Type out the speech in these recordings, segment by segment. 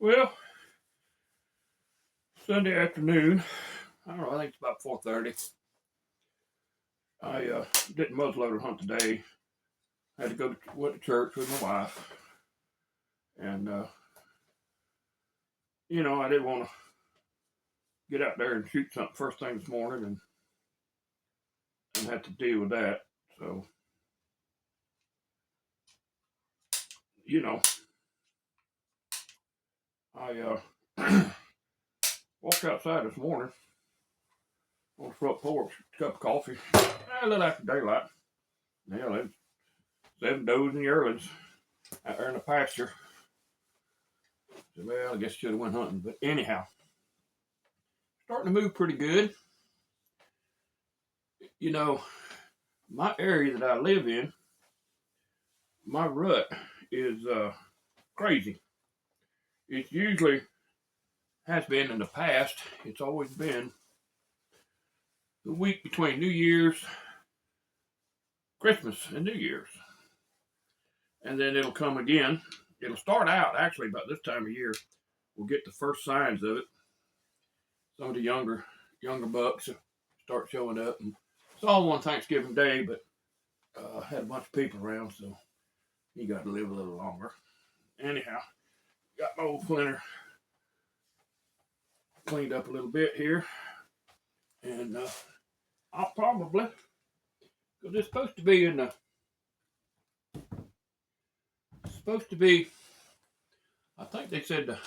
Well, Sunday afternoon, I don't know, I think it's about 4:30. I didn't muzzleloader hunt today. I had to went to church with my wife. And, I didn't want to get out there and shoot something first thing this morning and have to deal with that. So, I walked outside this morning on the front porch, cup of coffee, a little after daylight. Yeah, there's 7 does and yearlings out there in the pasture. So, well, I guess I should have went hunting, but anyhow, starting to move pretty good. My area that I live in, my rut is crazy. It usually has been in the past. It's always been the week between New Year's, Christmas, and New Year's. And then it'll come again. It'll start out actually about this time of year. We'll get the first signs of it. Some of the younger bucks start showing up. And it's all one Thanksgiving Day, but I had a bunch of people around, so you got to live a little longer. Anyhow, got my old flinter cleaned up a little bit here. And I'll probably, because it's supposed to be I think they said the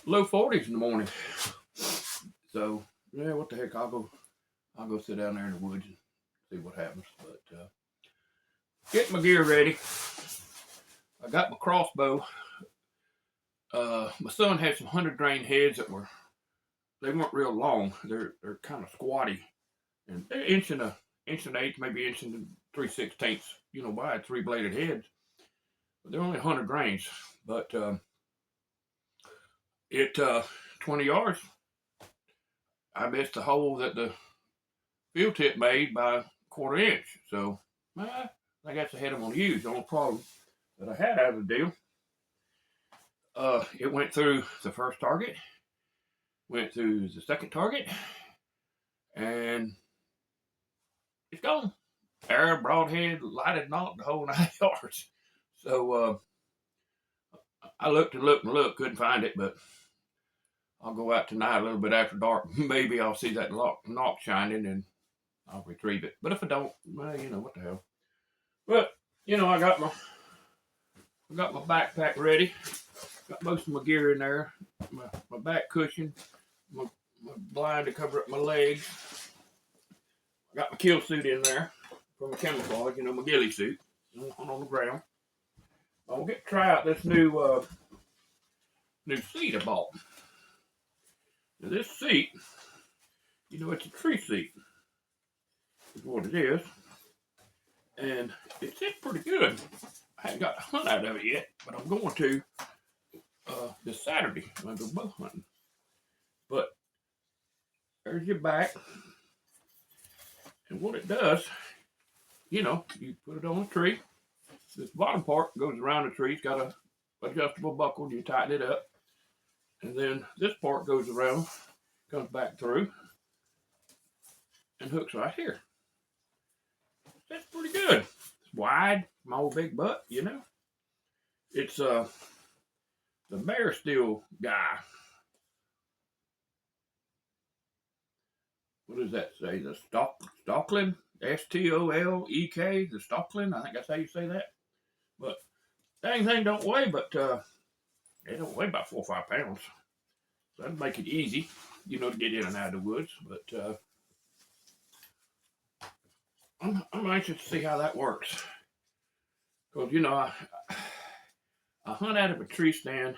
low 40s in the morning. So, yeah, what the heck, I'll go sit down there in the woods and see what happens. But get my gear ready. I got my crossbow. My son had some 100 grain heads they weren't real long. They're kind of squatty, and they're inch and an eighth, maybe inch and 3/16, wide 3-bladed heads. But they're only 100 grains. But it 20 yards. I missed the hole that the field tip made by 1/4 inch. So I think that's the head I'm going to use. The only problem that I had out of the deal, it went through the first target, went through the second target, and it's gone. Arrow, broadhead, lighted knot, the whole 9 yards. So I looked and looked and looked, couldn't find it, but I'll go out tonight a little bit after dark. Maybe I'll see that knot shining and I'll retrieve it. But if I don't, well, what the hell. But, I got my backpack ready. Got most of my gear in there. My back cushion, my blind to cover up my legs. Got my kill suit in there for my camouflage, my ghillie suit on the ground. I'll get to try out this new seat I bought. Now this seat, it's a tree seat, is what it is. And it sits pretty good. I haven't got to hunt out of it yet, but I'm going to this Saturday. I'm going to go bow hunting. But there's your back. And what it does, you put it on a tree. This bottom part goes around the tree. It's got a adjustable buckle, and you tighten it up. And then this part goes around, comes back through, and hooks right here. That's pretty good. It's wide, my old big butt, It's the bear steel guy. What does that say? The Stocklin? Stolek, the Stocklin. I think that's how you say that. But dang thing don't weigh, but they don't weigh about 4 or 5 pounds. So that'd make it easy, to get in and out of the woods. But I'm anxious to see how that works. Because, I hunt out of a tree stand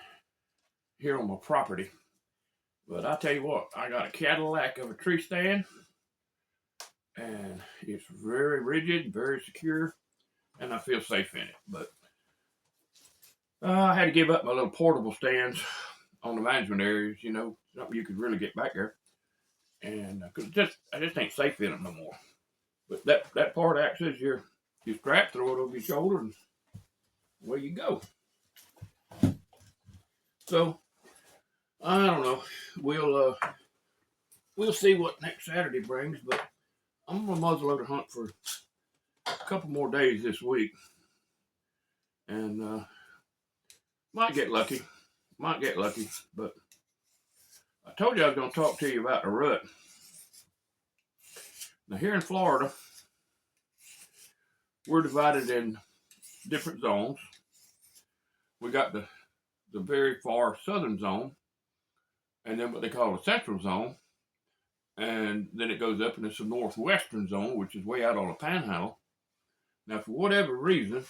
here on my property. But I tell you what, I got a Cadillac of a tree stand. And it's very rigid, very secure. And I feel safe in it. But I had to give up my little portable stands on the management areas, something you could really get back there. And because I just ain't safe in them no more. But that part acts as your strap, throw it over your shoulder, and away you go. So I don't know. We'll see what next Saturday brings, but I'm gonna muzzleloader hunt for a couple more days this week, and might get lucky. Might get lucky, but I told you I was gonna talk to you about the rut. Now here in Florida, we're divided in different zones. We got the very far southern zone, and then what they call the central zone, and then it goes up and it's the northwestern zone, which is way out on the panhandle. Now, for whatever reason,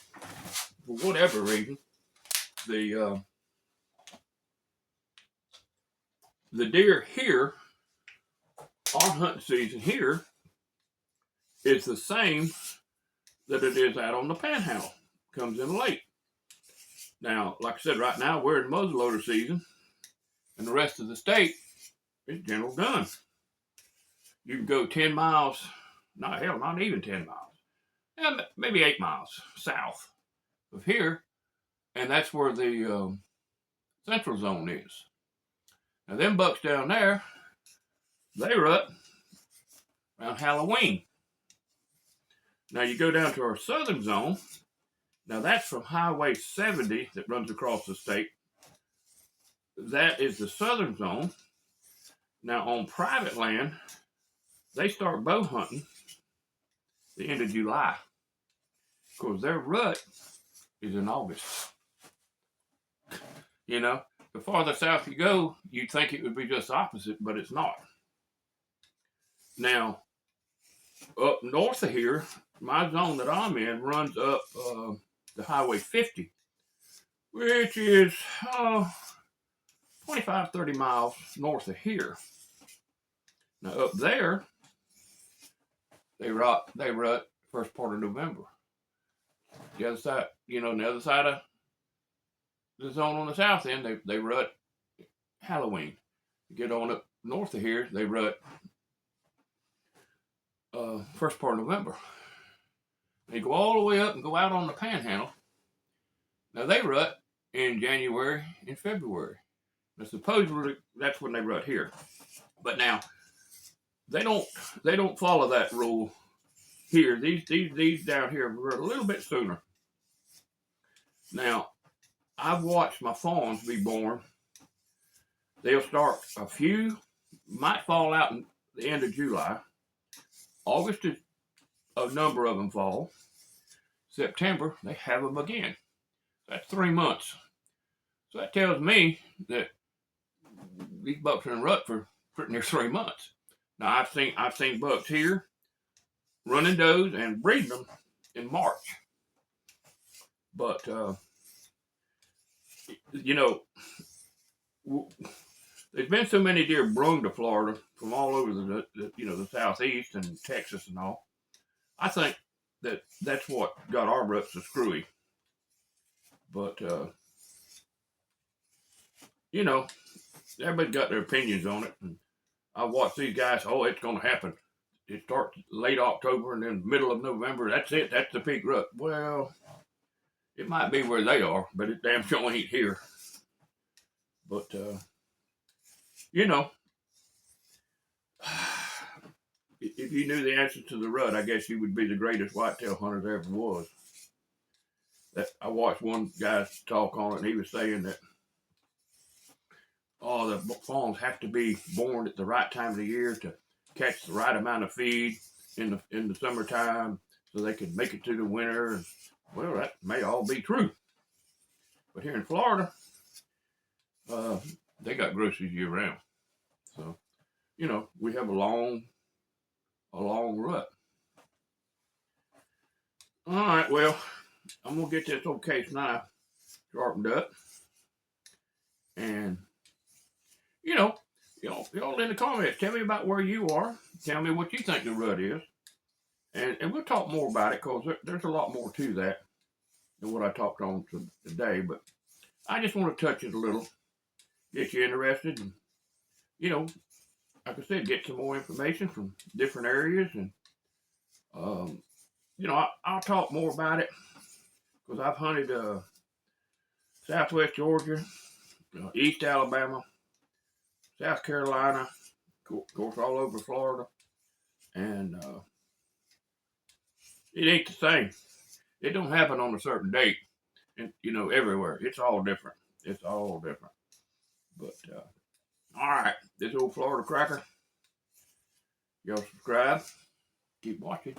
the deer here, our hunting season here, is the same that it is out on the panhandle. Comes in late. Now, like I said, right now we're in muzzleloader season, and the rest of the state is general gun. You can go 10 miles, not even 10 miles, maybe 8 miles south of here, and that's where the central zone is. Now, them bucks down there, they rut around Halloween. Now, you go down to our southern zone. Now, that's from Highway 70 that runs across the state. That is the southern zone. Now, on private land, they start bow hunting the end of July, because their rut is in August. You know, the farther south you go, you'd think it would be just opposite, but it's not. Now, up north of here, my zone that I'm in runs up the Highway 50, which is 25, 30 miles north of here. Now, up there, they rut first part of November. The other side, on the other side of the zone on the south end, they rut Halloween. You get on up north of here, they rut first part of November. They go all the way up and go out on the panhandle. Now they rut in January and February. Now supposedly that's when they rut here. But now they don't follow that rule here. These down here rut a little bit sooner. Now, I've watched my fawns be born. They'll start, a few might fall out in the end of July. August is a number of them fall. September, they have them again. That's 3 months. So that tells me that these bucks are in rut for pretty near 3 months. Now I've seen bucks here running does and breeding them in March. But there's been so many deer brung to Florida from all over the southeast and Texas and all. I think that's what got our ruts so screwy. But everybody's got their opinions on it. And I watch these guys. Oh, it's going to happen. It starts late October and then middle of November. That's it. That's the peak rut. Well, it might be where they are, but it damn sure ain't here. But if you knew the answer to the rut, I guess you would be the greatest whitetail hunter there ever was. I watched one guy talk on it, and he was saying that the fawns have to be born at the right time of the year to catch the right amount of feed in the summertime, so they could make it through the winter. And, well, that may all be true, but here in Florida, they got groceries year round. So, we have a long rut. All right, well, I'm gonna get this old case knife sharpened up, and y'all in the comments, tell me about where you are. Tell me what you think the rut is, and we'll talk more about it, because there's a lot more to that than what I talked on today. But I just want to touch it a little, get you interested, and like I said, get some more information from different areas, and I'll talk more about it, because I've hunted Southwest Georgia, East Alabama, South Carolina, of course, all over Florida, and it ain't the same. It don't happen on a certain date, and everywhere. It's all different. It's all different. But all right, this old Florida cracker. Y'all subscribe. Keep watching.